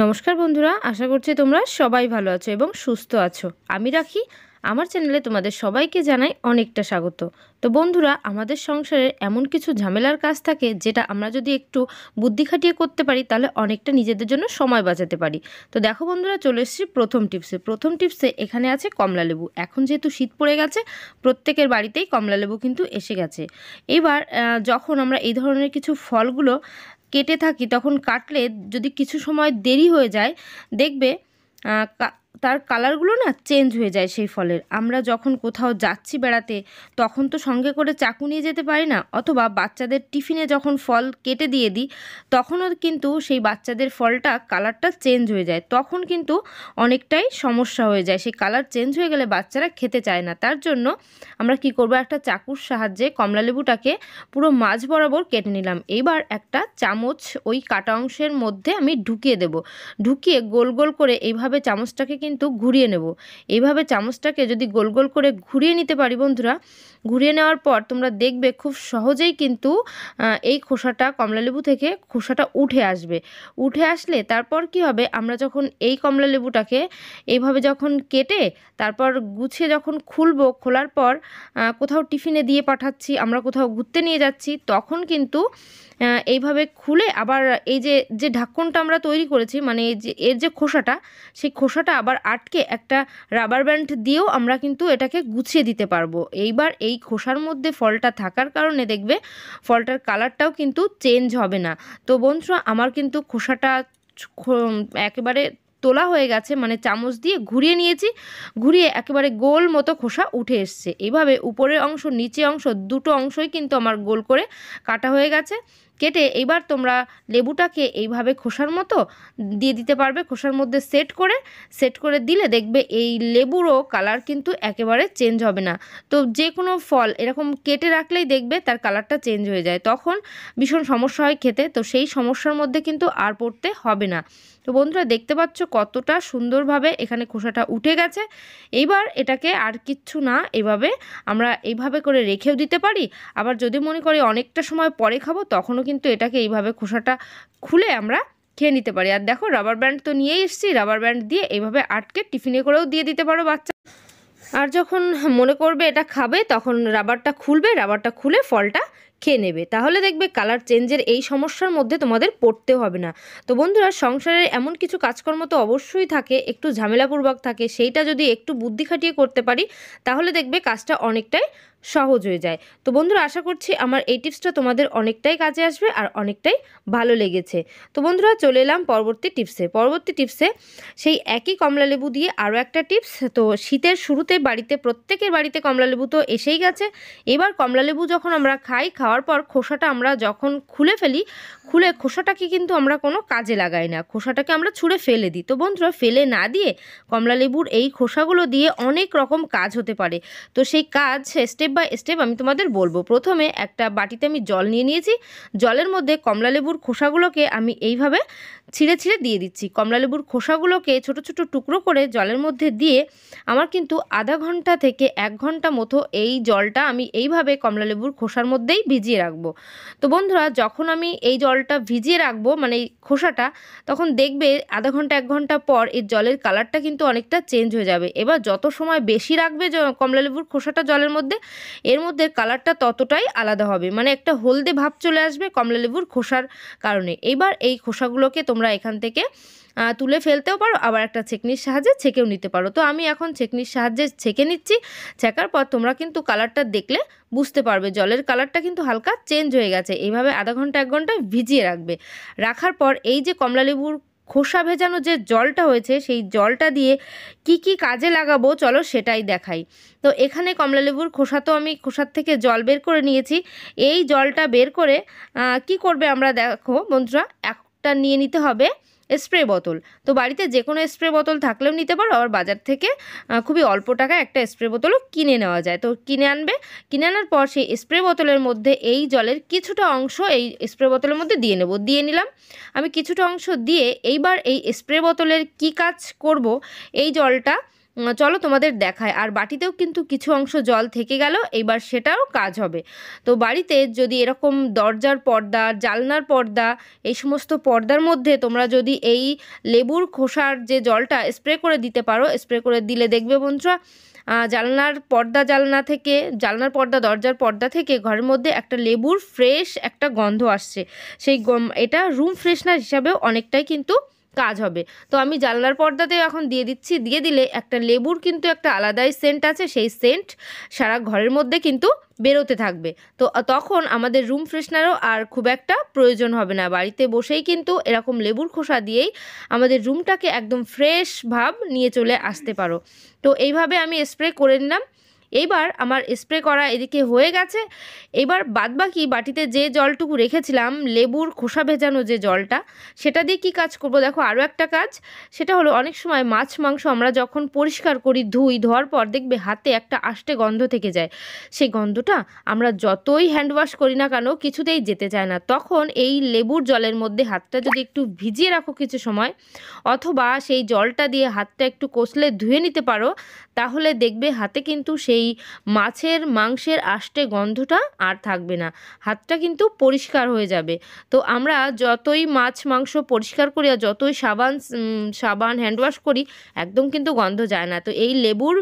নমস্কার বন্ধুরা, আশা করছি তোমরা সবাই ভালো আছো এবং সুস্থ আছো। আমি রাখি, আমার চ্যানেলে তোমাদের সবাইকে জানাই অনেকটা স্বাগত। তো বন্ধুরা, আমাদের সংসারে এমন কিছু ঝামেলার কাজ থাকে যেটা আমরা যদি একটু বুদ্ধি খাটিয়ে করতে পারি তাহলে অনেকটা নিজেদের জন্য সময় বাঁচাতে পারি। তো দেখো বন্ধুরা, চলে এসেছি প্রথম টিপসে এখানে আছে কমলালেবু। এখন যেহেতু শীত পড়ে গেছে, প্রত্যেকের বাড়িতেই কমলালেবু কিন্তু এসে গেছে। এবার যখন আমরা এই ধরনের কিছু ফলগুলো কেটে থাকি, তখন কাটলে যদি কিছু সময় দেরি হয়ে যায়, দেখবে তার কালারগুলো না চেঞ্জ হয়ে যায় সেই ফলের। আমরা যখন কোথাও যাচ্ছি বেড়াতে, তখন তো সঙ্গে করে চাকু নিয়ে যেতে পারি না, অথবা বাচ্চাদের টিফিনে যখন ফল কেটে দিয়ে দিই, তখনও কিন্তু সেই বাচ্চাদের ফলটা কালারটা চেঞ্জ হয়ে যায়। তখন কিন্তু অনেকটাই সমস্যা হয়ে যায়, সেই কালার চেঞ্জ হয়ে গেলে বাচ্চারা খেতে চায় না। তার জন্য আমরা কি করব, একটা চাকুর সাহায্যে কমলালেবুটাকে পুরো মাঝ বরাবর কেটে নিলাম। এইবার একটা চামচ ওই কাটা অংশের মধ্যে আমি ঢুকিয়ে দেব। ঢুকিয়ে গোল গোল করে এইভাবে চামচটাকে কিন্তু ঘুরিয়ে নেব। এইভাবে চামচটাকে যদি গোল গোল করে ঘুরিয়ে নিতে পারি বন্ধুরা, ঘুরিয়ে নেওয়ার পর তোমরা দেখবে খুব সহজেই কিন্তু এই খোসাটা, কমলালেবু থেকে খোসাটা উঠে আসবে। উঠে আসলে তারপর কি হবে, আমরা যখন এই কমলালেবুটাকে এইভাবে যখন কেটে তারপর গুছিয়ে যখন খুলবো, খোলার পর কোথাও টিফিনে দিয়ে পাঠাচ্ছি, আমরা কোথাও ঘুরতে নিয়ে যাচ্ছি, তখন কিন্তু এইভাবে খুলে আবার এই যে যে ঢাকনটা আমরা তৈরি করেছি, মানে এই যে এর যে খোসাটা, সেই খোসাটা আবার আটকে একটা রাবার ব্যান্ড দিয়েও আমরা কিন্তু এটাকে গুছিয়ে দিতে পারবো। এইবার এই খোসার মধ্যে ফলটা থাকার কারণে দেখবে ফলটার কালারটাও কিন্তু চেঞ্জ হবে না। তো বন্ধুরা, আমার কিন্তু খোসাটা একেবারে তোলা হয়ে গেছে, মানে চামচ দিয়ে ঘুরিয়ে নিয়েছি, ঘুরিয়ে একেবারে গোল মতো খোসা উঠে এসছে। এইভাবে উপরের অংশ নিচে অংশ দুটো অংশই কিন্তু আমার গোল করে কাটা হয়ে গেছে। কেটে এইবার তোমরা লেবুটাকে এইভাবে খোসার মতো দিয়ে দিতে পারবে, খোসার মধ্যে সেট করে দিলে দেখবে এই লেবুরও কালার কিন্তু একেবারে চেঞ্জ হবে না। তো যে কোনো ফল এরকম কেটে রাখলেই দেখবে তার কালারটা চেঞ্জ হয়ে যায়, তখন ভীষণ সমস্যা হয় খেতে। তো সেই সমস্যার মধ্যে কিন্তু আর পড়তে হবে না। তো বন্ধুরা, দেখতে পাচ্ছ কতটা সুন্দরভাবে এখানে খোসাটা উঠে গেছে। এইবার এটাকে আর কিচ্ছু না, আমরা এইভাবে করে রেখেও দিতে পারি। আবার যদি মনে করি অনেকটা সময় পরে খাবো, তখনও কিন্তু এটাকে এইভাবে খোসাটা খুলে আমরা খেয়ে নিতে পারি। আর দেখো, রাবার ব্যান্ড তো নিয়েই এসেছি, রাবার ব্যান্ড দিয়ে এইভাবে আটকে টিফিনে করেও দিয়ে দিতে পারো বাচ্চা। আর যখন মনে করবে এটা খাবে, তখন রাবারটা খুলে ফলটা খেয়ে নেবে। তাহলে দেখবে কালার চেঞ্জের এই সমস্যার মধ্যে তোমাদের পড়তেও হবে না। তো বন্ধুরা, সংসারের এমন কিছু কাজকর্ম তো অবশ্যই থাকে, একটু ঝামেলাপূর্বক থাকে, সেইটা যদি একটু বুদ্ধি খাটিয়ে করতে পারি তাহলে দেখবে কাজটা অনেকটাই সহজ হয়ে যায়। তো বন্ধুরা, আশা করছি আমার এই টিপসটা তোমাদের অনেকটাই কাজে আসবে আর অনেকটাই ভালো লেগেছে। তো বন্ধুরা, চলে এলাম পরবর্তী টিপসে সেই একই কমলালেবু দিয়ে আরও একটা টিপস। তো শীতের শুরুতে প্রত্যেকের বাড়িতে কমলালেবু তো এসেই গেছে। এবার কমলালেবু যখন আমরা খাওয়ার পর খোসাটা আমরা যখন খুলে খোসাটাকে কিন্তু আমরা কোনো কাজে লাগাই না, খোসাটাকে আমরা ছুঁড়ে ফেলে দিই। তো বন্ধুরা, ফেলে না দিয়ে কমলালেবুর এই খোসাগুলো দিয়ে অনেক রকম কাজ হতে পারে। তো সেই কাজ স্টেপ বাই স্টেপ আমি তোমাদের বলবো। প্রথমে একটা বাটিতে আমি জল নিয়ে নিয়েছি, জলের মধ্যে কমলালেবুর খোসাগুলোকে আমি এইভাবে ছিঁড়ে দিয়ে দিচ্ছি। কমলালেবুর খোসাগুলোকে ছোট ছোট টুকরো করে জলের মধ্যে দিয়ে আমার কিন্তু আধা ঘন্টা থেকে 1 ঘন্টা মতো এই জলটা আমি এইভাবে কমলালেবুর খোসার মধ্যেই ভিজিয়ে রাখবো। তো বন্ধুরা, যখন আমি এই জলটা ভিজিয়ে রাখবো, মানে এই খোসাটা, তখন দেখবে আধা ঘন্টা 1 ঘন্টা পর এই জলের কালারটা কিন্তু অনেকটা চেঞ্জ হয়ে যাবে। এবার যত সময় বেশি রাখবে কমলালেবুর খোসাটা জলের মধ্যে, এর মধ্যে কালারটা ততটাই আলাদা হবে, মানে একটা হলদে ভাব চলে আসবে কমলালেবুর খোসার কারণে। এইবার এই খোসাগুলোকে তোমরা এখান থেকে তুলে ফেলতেও পারো, আবার একটা ছেঁকনির সাহায্যে ছেঁকেও নিতে পারো। তো আমি এখন ছেঁকনির সাহায্যে ছেঁকে নিচ্ছি। ছেঁকার পর তোমরা কিন্তু কালারটা দেখলে বুঝতে পারবে জলের কালারটা কিন্তু হালকা চেঞ্জ হয়ে গেছে। এইভাবে আধা ঘন্টা 1 ঘন্টা ভিজিয়ে রাখার পর এই যে কমলালেবুর খোসা ভেজানো যে জলটা হয়েছে, সেই জলটা দিয়ে কি কাজে লাগাবো চলো সেটাই দেখাই। তো এখানে কমলালেবুর খোসা তো আমি খোসার থেকে জল বের করে নিয়েছি। এই জলটা বের করে কি করবে, আমরা দেখো বন্ধুরা, একটা নিয়ে নিতে হবে স্প্রে বোতল। তো বাড়িতে যে কোনো স্প্রে বোতল থাকলেও নিতে পারো, আবার বাজার থেকে খুবই অল্প টাকায় একটা স্প্রে বোতলও কিনে নেওয়া যায়। তো কিনে আনার পর সেই স্প্রে বোতলের মধ্যে এই জলের কিছুটা অংশ এই স্প্রে বোতলের মধ্যে দিয়ে নিলাম আমি কিছুটা অংশ দিয়ে। এইবার এই স্প্রে বোতলের কি কাজ করব, এই জলটা চলো তোমাদের দেখায়। আর বাটিতেও কিন্তু কিছু অংশ জল থেকে গেল, এইবার সেটাও কাজ হবে। তো বাড়িতে যদি এরকম দরজার পর্দা, জানলার পর্দা, এই সমস্ত পর্দার মধ্যে তোমরা যদি এই লেবুর খোসার যে জলটা স্প্রে করে দিতে পারো, স্প্রে করে দিলে দেখবে বন্ধুরা জানলার পর্দা, দরজার পর্দা থেকে ঘরের মধ্যে একটা লেবুর ফ্রেশ একটা গন্ধ আসছে। সেই এটা রুম ফ্রেশনার হিসাবেও অনেকটাই কিন্তু কাজ হবে। তো আমি জানলার পর্দাতেও এখন দিয়ে দিচ্ছি। দিয়ে দিলে একটা লেবুর কিন্তু একটা আলাদাই সেন্ট আছে, সেই সেন্ট সারা ঘরের মধ্যে কিন্তু বেরোতে থাকবে। তো তখন আমাদের রুম ফ্রেশনারও আর খুব একটা প্রয়োজন হবে না। বাড়িতে বসেই কিন্তু এরকম লেবুর খোসা দিয়েই আমাদের রুমটাকে একদম ফ্রেশ ভাব নিয়ে চলে আসতে পারো। তো এইভাবে আমি স্প্রে করে নিলাম। এইবার আমার স্প্রে করা এদিকে হয়ে গেছে। এবার বাদবাকি বাটিতে যে জলটুকু রেখেছিলাম, লেবুর খোসা ভেজানো যে জলটা, সেটা দিয়ে কি কাজ করব দেখো। আরও একটা কাজ, সেটা হলো অনেক সময় মাছ মাংস আমরা যখন পরিষ্কার করি, ধোয়ার পর দেখবে হাতে একটা আষ্টে গন্ধ থেকে যায়। সেই গন্ধটা আমরা যতই হ্যান্ড ওয়াশ করি না কেন কিছুতেই যেতে চায় না। তখন এই লেবুর জলের মধ্যে হাতটা যদি একটু ভিজিয়ে রাখো কিছু সময়, অথবা সেই জলটা দিয়ে হাতটা একটু কষলে ধুয়ে নিতে পারো, তাহলে দেখবে হাতে কিন্তু সেই মাছের মাংসের আষ্টে গন্ধটা আর থাকবে না। হাতটা কিন্তু পরিষ্কার হয়ে যাবে। তো আমরা যতই মাছ মাংস পরিষ্কার করি আর যতই সাবান হ্যান্ড ওয়াশ করি, একদম কিন্তু গন্ধ যায় না। তো এই লেবুর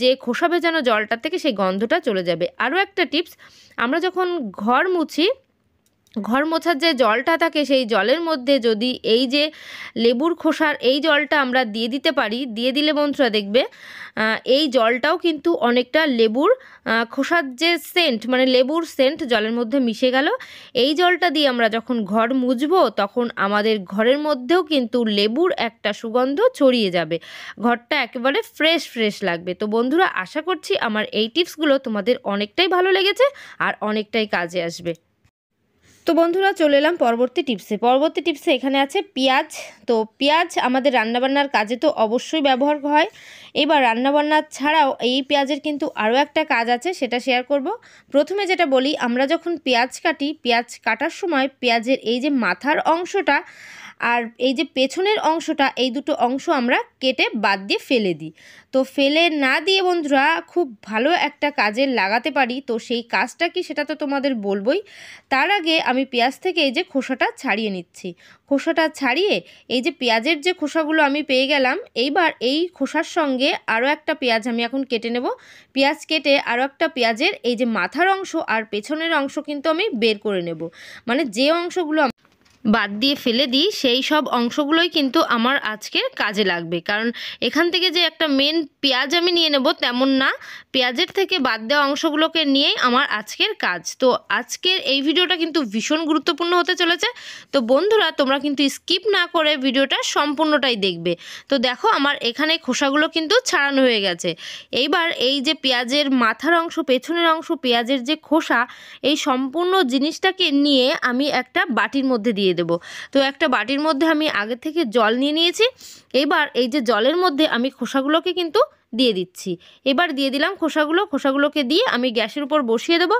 যে খোসা ভেজানো জলটা থেকে সেই গন্ধটা চলে যাবে। আরও একটা টিপস, আমরা যখন ঘর মোছার যে জলটা থাকে, সেই জলের মধ্যে যদি এই যে লেবুর খোসার এই জলটা আমরা দিয়ে দিতে পারি, দিয়ে দিলে বন্ধুরা দেখবে এই জলটাও কিন্তু অনেকটা লেবুর খোসার যে সেন্ট, মানে লেবুর সেন্ট জলের মধ্যে মিশে গেল। এই জলটা দিয়ে আমরা যখন ঘর মুছবো, তখন আমাদের ঘরের মধ্যেও কিন্তু লেবুর একটা সুগন্ধ ছড়িয়ে যাবে, ঘরটা একেবারে ফ্রেশ লাগবে। তো বন্ধুরা, আশা করছি আমার এই টিপসগুলো তোমাদের অনেকটাই ভালো লেগেছে আর অনেকটাই কাজে আসবে। তো বন্ধুরা, চলে এলাম পরবর্তী টিপসে। এখানে আছে পেঁয়াজ। তো পেঁয়াজ আমাদের রান্নাবান্নার কাজে তো অবশ্যই ব্যবহার হয়। এবার রান্নাবান্না ছাড়াও এই পেঁয়াজের কিন্তু আরও একটা কাজ আছে, সেটা শেয়ার করব। প্রথমে যেটা বলি, আমরা যখন পেঁয়াজ কাটি, পেঁয়াজ কাটার সময় পেঁয়াজের এই যে মাথার অংশটা আর এই যে পেছনের অংশটা, এই দুটো অংশ আমরা কেটে বাদ দিয়ে ফেলে দিই। তো ফেলে না দিয়ে বন্ধুরা খুব ভালো একটা কাজে লাগাতে পারি। তো সেই কাজটা কি সেটা তো তোমাদের বলবই। তার আগে আমি পেঁয়াজ থেকে এই যে খোসাটা ছাড়িয়ে নিচ্ছি। খোসাটা ছাড়িয়ে এই যে পেঁয়াজের যে খোসাগুলো আমি পেয়ে গেলাম, এইবার এই খোসার সঙ্গে আরও একটা পেঁয়াজ আমি এখন কেটে নেব। পেঁয়াজ কেটে আরও একটা পেঁয়াজের এই যে মাথার অংশ আর পেছনের অংশ কিন্তু আমি বের করে নেব। মানে যে অংশগুলো বাদ দিয়ে ফেলে দিই, সেই সব অংশগুলোই কিন্তু আমার আজকের কাজে লাগবে। কারণ এখান থেকে যে একটা মেন পেঁয়াজ আমি নিয়ে নেব তেমন না, পেঁয়াজের থেকে বাদ দেওয়া অংশগুলোকে নিয়েই আমার আজকের কাজ। তো আজকের এই ভিডিওটা কিন্তু ভীষণ গুরুত্বপূর্ণ হতে চলেছে। তো বন্ধুরা, তোমরা কিন্তু স্কিপ না করে ভিডিওটা সম্পূর্ণটাই দেখবে। তো দেখো, আমার এখানে খোসাগুলো কিন্তু ছাড়ানো হয়ে গেছে। এইবার এই যে পেঁয়াজের মাথার অংশ, পেছনের অংশ, পেঁয়াজের যে খোসা, এই সম্পূর্ণ জিনিসটাকে নিয়ে আমি একটা বাটির মধ্যে দিয়ে দেব। তো একটা বাটির মধ্যে আমি আগে থেকে জল নিয়ে নিয়েছি। এবার এই যে জলের মধ্যে আমি খোসাগুলোকে কিন্তু দিয়ে দিচ্ছি। এবার দিয়ে দিলাম খোসাগুলোকে দিয়ে আমি গ্যাসের উপর বসিয়ে দেব।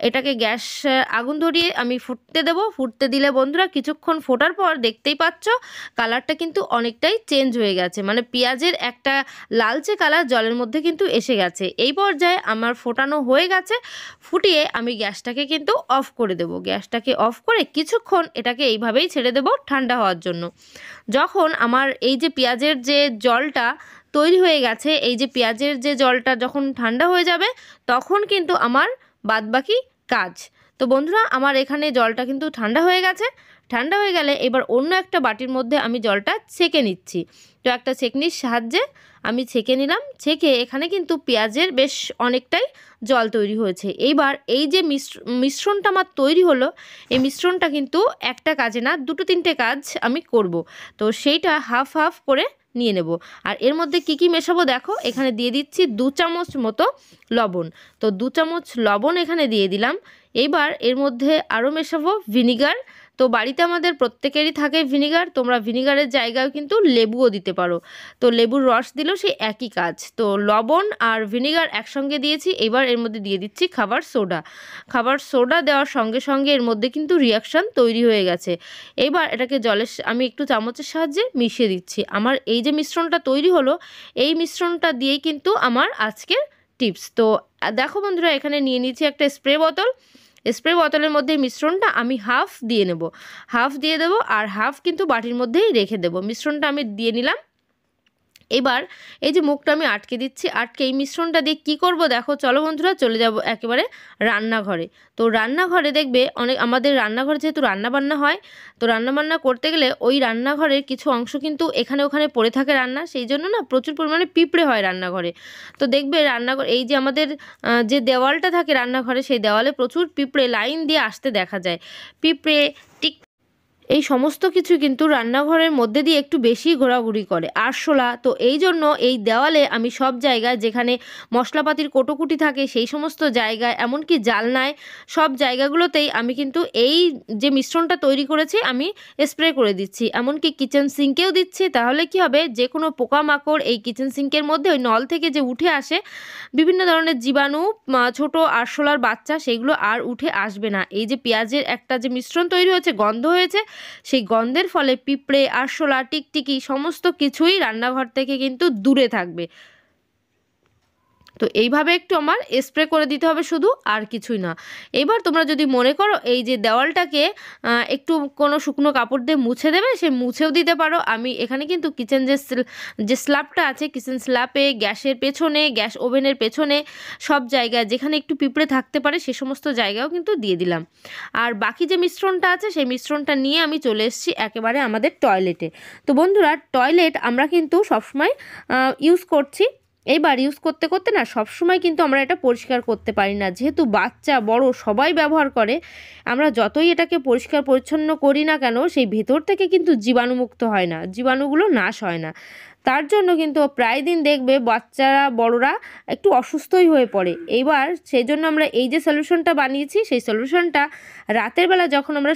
এটাকে গ্যাস আগুন ধরিয়ে আমি ফুটতে দেব। ফুটতে দিলে বন্ধুরা কিছুক্ষণ ফোটার পর দেখতেই পাচ্ছ কালারটা কিন্তু অনেকটাই চেঞ্জ হয়ে গেছে, মানে পেঁয়াজের একটা লালচে কালার জলের মধ্যে কিন্তু এসে গেছে। এই পর্যায়ে আমার ফোটানো হয়ে গেছে। ফুটিয়ে আমি গ্যাসটাকে কিন্তু অফ করে দেব। গ্যাসটাকে অফ করে কিছুক্ষণ এটাকে এইভাবেই ছেড়ে দেব ঠান্ডা হওয়ার জন্য। যখন আমার এই যে পেঁয়াজের যে জলটা তৈরি হয়ে গেছে, এই যে পেঁয়াজের যে জলটা যখন ঠান্ডা হয়ে যাবে, তখন কিন্তু আমার বাদবাকি কাজ। তো বন্ধুরা, আমার এখানে জলটা কিন্তু ঠান্ডা হয়ে গেছে। ঠান্ডা হয়ে গেলে এবার অন্য একটা বাটির মধ্যে আমি জলটা ছেঁকে নিচ্ছি। তো একটা ছেঁকনির সাহায্যে আমি ছেঁকে নিলাম। ছেঁকে এখানে কিন্তু পেঁয়াজের বেশ অনেকটাই জল তৈরি হয়েছে। এইবার এই যে মিশ্রণটা আমার তৈরি হলো, এই মিশ্রণটা কিন্তু একটা কাজে না, দুটো তিনটে কাজ আমি করব। তো সেইটা হাফ হাফ করে নিয়ে নেব। আর এর মধ্যে কি মেশাবো দেখো, এখানে দিয়ে দিচ্ছি 2 চামচ মতো লবণ। তো 2 চামচ লবণ এখানে দিয়ে দিলাম। এইবার এর মধ্যে আরও মেশাবো ভিনিগার। তো বাড়িতে আমাদের প্রত্যেকেরই থাকে ভিনিগার, তোমরা ভিনিগারের জায়গায় কিন্তু লেবুও দিতে পারো। তো লেবুর রস দিলেও সেই একই কাজ। তো লবণ আর ভিনিগার একসঙ্গে দিয়েছি, এবার এর মধ্যে দিয়ে দিচ্ছি খাবার সোডা। খাবার সোডা দেওয়ার সঙ্গে সঙ্গে এর মধ্যে কিন্তু রিয়াকশান তৈরি হয়ে গেছে। এবার এটাকে আমি একটু চামচের সাহায্যে মিশিয়ে দিচ্ছি। আমার এই যে মিশ্রণটা তৈরি হলো, এই মিশ্রণটা দিয়েই কিন্তু আমার আজকের টিপস। তো দেখো বন্ধুরা, এখানে নিয়ে নিচ্ছি একটা স্প্রে বোতল। স্প্রে বোতলের মধ্যে মিশ্রণটা আমি হাফ দিয়ে নেব, হাফ দিয়ে দেবো, আর হাফ কিন্তু বাটির মধ্যেই রেখে দেবো। মিশ্রণটা আমি দিয়ে নিলাম। এবার এই যে মুখটা আমি আটকে দিচ্ছি, আটকে এই মিশ্রণটা দিয়ে কী করব দেখো, চলো বন্ধুরা চলে যাব একেবারে রান্নাঘরে। তো রান্নাঘরে দেখবে আমাদের রান্নাঘরে যেহেতু রান্নাবান্না হয়, তো রান্নাবান্না করতে গেলে ওই রান্নাঘরের কিছু অংশ কিন্তু এখানে ওখানে পড়ে থাকে রান্না, সেই জন্য না প্রচুর পরিমাণে পিঁপড়ে হয় রান্নাঘরে। তো দেখবে রান্নাঘর এই যে আমাদের যে দেওয়ালটা থাকে রান্নাঘরে, সেই দেওয়ালে প্রচুর পিঁপড়ে লাইন দিয়ে আসতে দেখা যায়। পিঁপড়ে, টিক, এই সমস্ত কিছু কিন্তু রান্নাঘরের মধ্যে দিয়ে একটু বেশি ঘোরাঘুরি করে, আরশোলা। তো এই জন্য এই দেওয়ালে আমি সব জায়গায় যেখানে মশলাপাতির কোটোকুটি থাকে সেই সমস্ত জায়গায়, এমনকি জালনায়, সব জায়গাগুলোতেই আমি কিন্তু এই যে মিশ্রণটা তৈরি করেছি আমি স্প্রে করে দিচ্ছি। এমনকি কিচেন সিঙ্কেও দিচ্ছি। তাহলে কি হবে, যে কোনো পোকামাকড় এই কিচেন সিঙ্কের মধ্যে ওই নল থেকে যে উঠে আসে বিভিন্ন ধরনের জীবাণু, ছোট আরশোলার বাচ্চা, সেগুলো আর উঠে আসবে না। এই যে পেঁয়াজের একটা যে মিশ্রণ তৈরি হয়েছে, গন্ধ হয়েছে, সেই গন্ধের ফলে পিঁপড়ে, আরশোলা, টিকটিকি সমস্ত কিছুই রান্নাঘর থেকে কিন্তু দূরে থাকবে। তো এইভাবে একটু আমার স্প্রে করে দিতে হবে শুধু, আর কিছুই না। এবার তোমরা যদি মনে করো এই যে দেওয়ালটাকে একটু কোনো শুকনো কাপড় দিয়ে মুছে দেবে, সে মুছেও দিতে পারো। আমি এখানে কিন্তু কিচেন যে স্ল্যাবটা আছে, কিচেন স্ল্যাবে, গ্যাসের পেছনে, গ্যাস ওভেনের পেছনে, সব জায়গায় যেখানে একটু পিঁপড়ে থাকতে পারে সে সমস্ত জায়গাও কিন্তু দিয়ে দিলাম। আর বাকি যে মিশ্রণটা আছে সেই মিশ্রণটা নিয়ে আমি চলে এসেছি একেবারে আমাদের টয়লেটে। তো বন্ধুরা, টয়লেট আমরা কিন্তু সবসময় ইউজ করছি। এইবার ইউজ করতে করতে না সবসময় কিন্তু আমরা এটা পরিষ্কার করতে পারি না, যেহেতু বাচ্চা বড় সবাই ব্যবহার করে। আমরা যতই এটাকে পরিষ্কার পরিচ্ছন্ন করি না কেন, সেই ভেতর থেকে কিন্তু জীবাণুমুক্ত হয় না, জীবাণুগুলো নাশ হয় না। তার জন্য কিন্তু প্রায় দিন দেখবে বাচ্চারা বড়রা একটু অসুস্থই হয়ে পড়ে। এইবার সেই জন্য আমরা এই যে সলিউশনটা বানিয়েছি, সেই সলিউশনটা রাতের বেলা যখন আমরা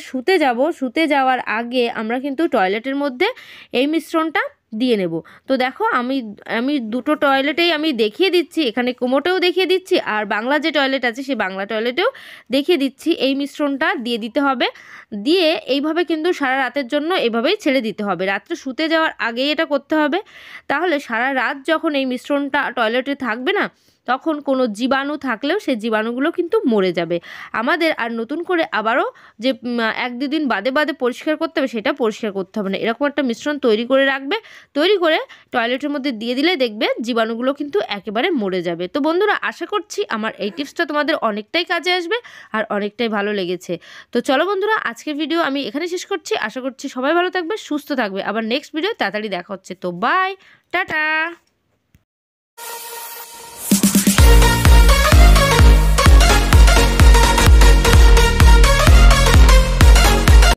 শুতে যাওয়ার আগে আমরা কিন্তু টয়লেটের মধ্যে এই মিশ্রণটা দিয়ে নেব। তো দেখো আমি দুটো টয়লেটেই আমি দেখিয়ে দিচ্ছি, এখানে কোমোটেও দেখিয়ে দিচ্ছি, আর বাংলা যে টয়লেট আছে সেই বাংলা টয়লেটেও দেখিয়ে দিচ্ছি। এই মিশ্রণটা দিয়ে দিতে হবে, দিয়ে এইভাবে কিন্তু সারা রাতের জন্য এভাবেই ছেড়ে দিতে হবে। রাত্রে শুতে যাওয়ার আগেই এটা করতে হবে। তাহলে সারা রাত যখন এই মিশ্রণটা টয়লেটে থাকবে না, তখন কোনো জীবাণু থাকলেও সেই জীবাণুগুলো কিন্তু মরে যাবে। আমাদের আর নতুন করে আবারও যে 1-2 দিন বাদে বাদে পরিষ্কার করতে হবে, সেটা পরিষ্কার করতে হবে না। এরকম একটা মিশ্রণ তৈরি করে রাখবে, তৈরি করে টয়লেটের মধ্যে দিয়ে দিলে দেখবে জীবাণুগুলো কিন্তু একেবারে মরে যাবে। তো বন্ধুরা, আশা করছি আমার এই টিপসটা তোমাদের অনেকটাই কাজে আসবে আর অনেকটাই ভালো লেগেছে। তো চলো বন্ধুরা, আজকের ভিডিও আমি এখানে শেষ করছি। আশা করছি সবাই ভালো থাকবে, সুস্থ থাকবে। আবার নেক্সট ভিডিও তাড়াতাড়ি দেখা হচ্ছে। তো বাই, টাটা।